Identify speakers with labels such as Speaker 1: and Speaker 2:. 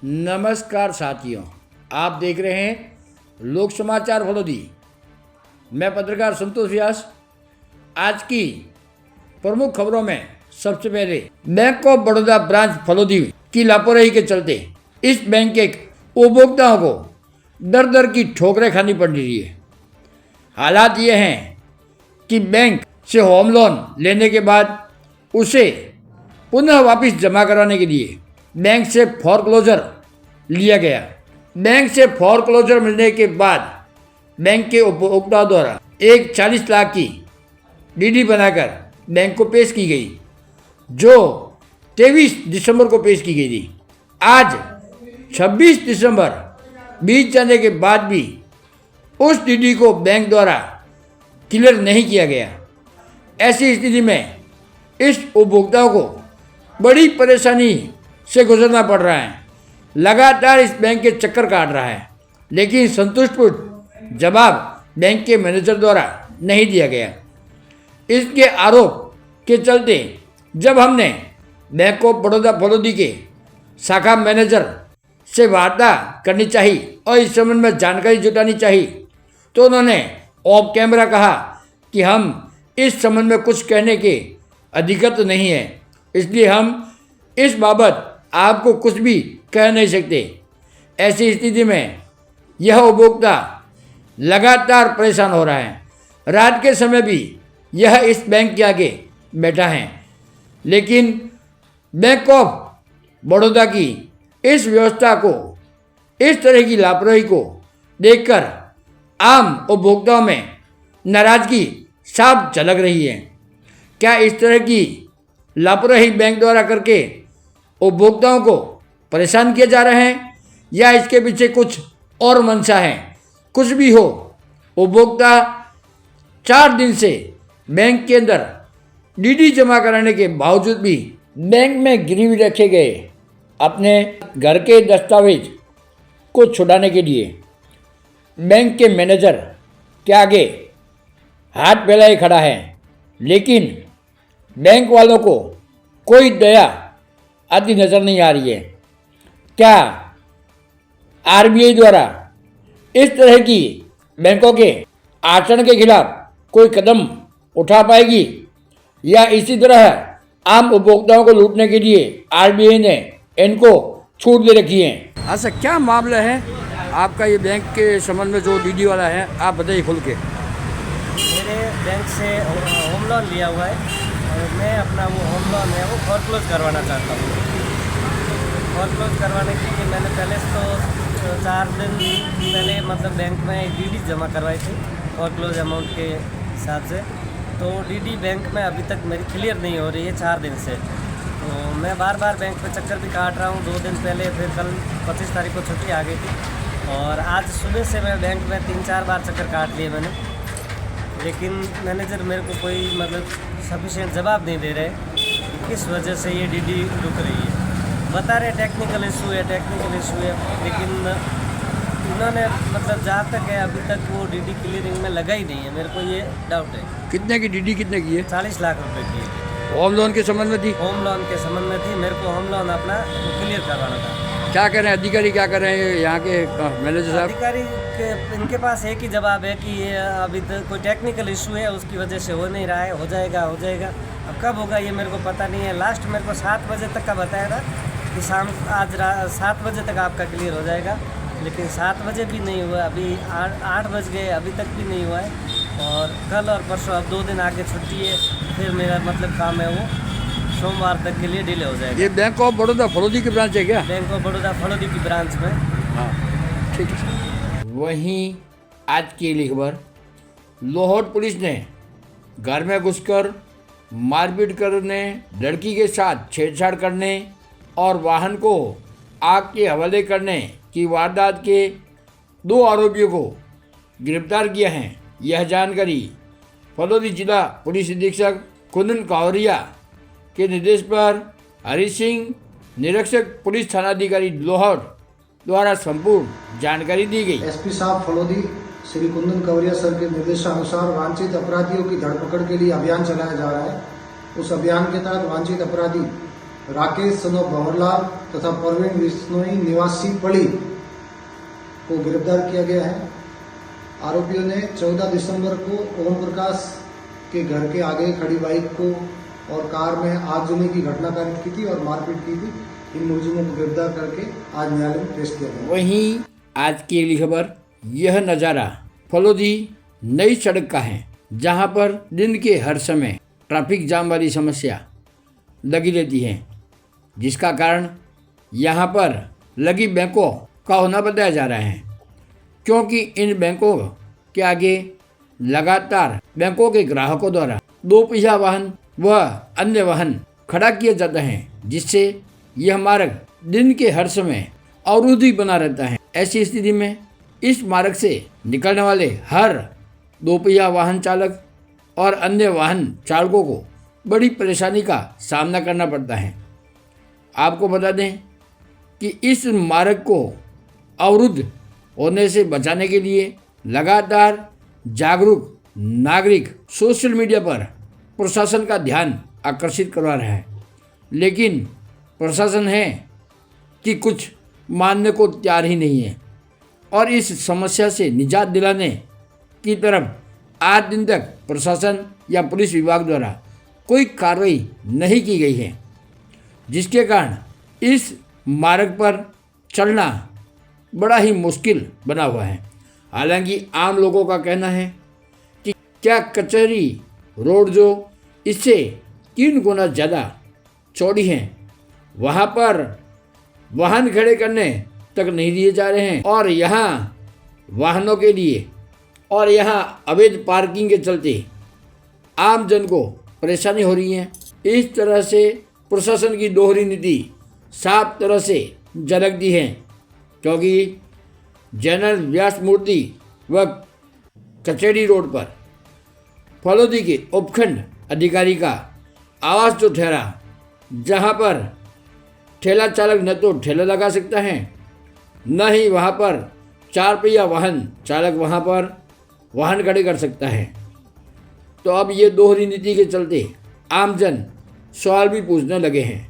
Speaker 1: नमस्कार साथियों, आप देख रहे हैं लोक समाचार फलोदी। मैं पत्रकार संतोष व्यास। आज की प्रमुख खबरों में सबसे पहले bank of Baroda branch Phalodi की लापरवाही के चलते इस बैंक के उपभोक्ताओं को दर दर की ठोकरें खानी पड़ रही है। हालात ये हैं कि बैंक से होम लोन लेने के बाद उसे पुनः वापस जमा कराने के लिए बैंक से फॉरक्लोजर लिया गया। बैंक से फॉरक्लोजर मिलने के बाद बैंक के उपभोक्ताओं द्वारा एक 40 लाख की डीडी बनाकर बैंक को पेश की गई, जो 23 दिसंबर को पेश की गई थी। आज 26 दिसंबर बीत जाने के बाद भी उस डीडी को बैंक द्वारा क्लियर नहीं किया गया। ऐसी स्थिति में इस उपभोक्ताओं को बड़ी परेशानी से गुजरना पड़ रहा है। लगातार इस बैंक के चक्कर काट रहा है, लेकिन संतुष्टपूर्ण जवाब बैंक के मैनेजर द्वारा नहीं दिया गया। इसके आरोप के चलते जब हमने बैंक ऑफ बड़ौदा फलोदी के शाखा मैनेजर से वार्ता करनी चाहिए और इस संबंध में जानकारी जुटानी चाहिए, तो उन्होंने ऑफ कैमरा कहा कि हम इस संबंध में कुछ कहने के अधिकृत नहीं है, इसलिए हम इस बाबत आपको कुछ भी कह नहीं सकते। ऐसी स्थिति में यह उपभोक्ता लगातार परेशान हो रहा है। रात के समय भी यह इस बैंक के आगे बैठा है, लेकिन बैंक ऑफ बड़ौदा की इस व्यवस्था को, इस तरह की लापरवाही को देखकर आम उपभोक्ताओं में नाराजगी साफ झलक रही है। क्या इस तरह की लापरवाही बैंक द्वारा करके उपभोक्ताओं को परेशान किए जा रहे हैं, या इसके पीछे कुछ और मंशा है? कुछ भी हो, उपभोक्ता 4 दिन से बैंक के अंदर डीडी जमा कराने के बावजूद भी बैंक में गिरवी रखे गए अपने घर के दस्तावेज को छुड़ाने के लिए बैंक के मैनेजर के आगे हाथ फैलाए खड़ा है, लेकिन बैंक वालों को कोई दया आदि नज़र नहीं आ रही है। क्या आरबीआई द्वारा इस तरह की बैंकों के आचरण के खिलाफ कोई कदम उठा पाएगी, या इसी तरह आम उपभोक्ताओं को लूटने के लिए आरबीआई ने इनको छूट दे रखी है? अच्छा, क्या मामला है आपका ये बैंक के संबंध में जो डीडी वाला है, आप बताइए खुल के।
Speaker 2: मेरे बैंक से होम लोन लिया हुआ है और मैं अपना वो होम लोन है वो फॉरक्लोज करवाना चाहता हूँ। फॉरक्लोज करवाने के लिए मैंने पहले तो 4 दिन पहले मतलब बैंक में डीडी जमा करवाई थी फॉरक्लोज अमाउंट के हिसाब से। तो डीडी बैंक में अभी तक मेरी क्लियर नहीं हो रही है 4 दिन से। तो मैं बार बार बैंक पे चक्कर भी काट रहा हूँ। 2 दिन पहले, फिर कल 25 तारीख को छुट्टी आ गई थी, और आज सुबह से मैं बैंक में 3-4 बार चक्कर काट लिए मैंने, लेकिन मैनेजर मेरे को कोई मतलब सफिशिएंट जवाब नहीं दे रहे किस वजह से ये डीडी रुक रही है। बता रहे टेक्निकल इशू है, लेकिन उन्होंने मतलब जहाँ तक है अभी तक वो डीडी क्लियरिंग में लगा ही नहीं है। मेरे को ये डाउट है।
Speaker 1: कितने की डीडी कितने की है?
Speaker 2: 40 लाख रुपए की है।
Speaker 1: होम लोन के संबंध में थी?
Speaker 2: होम लोन के संबंध में थी। मेरे को होम लोन अपना क्लियर करवाना था।
Speaker 1: क्या कर रहे हैं अधिकारी, क्या कर रहे हैं यहाँ के मैनेजर साहब?
Speaker 2: अधिकारी के इनके पास एक ही जवाब है कि ये अभी तक कोई टेक्निकल इशू है, उसकी वजह से हो नहीं रहा है। हो जाएगा। अब कब होगा ये मेरे को पता नहीं है। लास्ट मेरे को 7 बजे तक का बताया था कि शाम आज 7 बजे तक आपका क्लियर हो जाएगा, लेकिन 7 बजे भी नहीं हुआ। अभी 8 बज गए, अभी तक भी नहीं हुआ है। और कल और परसों अब 2 दिन आगे छुट्टी है, फिर मेरा मतलब काम है वो सोमवार तक के लिए डिले हो जाएगा।
Speaker 1: ये बैंक ऑफ बड़ौदा फलोदी की ब्रांच है क्या?
Speaker 2: बैंक ऑफ बड़ौदा फलोदी की ब्रांच में।
Speaker 1: हाँ, ठीक है। वहीं आज की लिए खबर, लाहौर पुलिस ने घर में घुसकर मारपीट करने, लड़की के साथ छेड़छाड़ करने और वाहन को आग के हवाले करने की वारदात के 2 आरोपियों को गिरफ्तार किया है। यह जानकारी फलोदी जिला पुलिस अधीक्षक कुंदन कावरिया के निर्देश पर हरि सिंह, निरीक्षक पुलिस थानाधिकारी लाहौर द्वारा संपूर्ण जानकारी दी गई।
Speaker 3: एसपी साहब फलोदी श्री कुंदन कावरिया सर के निर्देशानुसार वांछित अपराधियों की धरपकड़ के लिए अभियान चलाया जा रहा है। उस अभियान के तहत वांछित अपराधी राकेश सनो भंवरलाल तथा परवीन बिश्नोई निवासी पड़ी को गिरफ्तार किया गया है। आरोपियों ने 14 दिसंबर को ओम प्रकाश के घर के आगे खड़ी बाइक को और कार में आगजनी की घटना कारित की थी और मारपीट की थी। इन मुलजिमों को गिरफ्तार करके आज न्यायालय में पेश किया गया।
Speaker 1: वहीं आज की अगली खबर, यह नज़ारा फलोदी नई सड़क का है, जहां पर दिन के हर समय ट्रैफिक जाम वाली समस्या लगी रहती है, जिसका कारण यहां पर लगी बैंकों का होना बताया जा रहा है, क्योंकि इन बैंकों के आगे लगातार बैंकों के ग्राहकों द्वारा 2 पहिया वाहन व अन्य वाहन खड़ा किया जाता है, जिससे यह मार्ग दिन के हर समय अवरुद्ध ही बना रहता है। ऐसी स्थिति में इस मार्ग से निकलने वाले हर 2 पहिया वाहन चालक और अन्य वाहन चालकों को बड़ी परेशानी का सामना करना पड़ता है। आपको बता दें कि इस मार्ग को अवरुद्ध होने से बचाने के लिए लगातार जागरूक नागरिक सोशल मीडिया पर प्रशासन का ध्यान आकर्षित करवा रहा है, लेकिन प्रशासन है कि कुछ मानने को तैयार ही नहीं है और इस समस्या से निजात दिलाने की तरफ आज दिन तक प्रशासन या पुलिस विभाग द्वारा कोई कार्रवाई नहीं की गई है, जिसके कारण इस मार्ग पर चलना बड़ा ही मुश्किल बना हुआ है। हालांकि आम लोगों का कहना है कि क्या कचहरी रोड जो इससे 3 गुना ज़्यादा चौड़ी है, वहाँ पर वाहन खड़े करने तक नहीं दिए जा रहे हैं और यहाँ वाहनों के लिए और यहाँ अवैध पार्किंग के चलते आम जन को परेशानी हो रही है। इस तरह से प्रशासन की दोहरी नीति साफ तरह से झलकती है, क्योंकि जनरल व्यास मूर्ति व कचहरी रोड पर फलोदी के उपखंड अधिकारी का आवास जो ठहरा, जहां पर ठेला चालक न तो ठेला लगा सकता है, न ही वहां पर 4 पहिया वाहन चालक वहां पर वाहन खड़े कर सकता है। तो अब ये दोहरी नीति के चलते आमजन सवाल भी पूछने लगे हैं।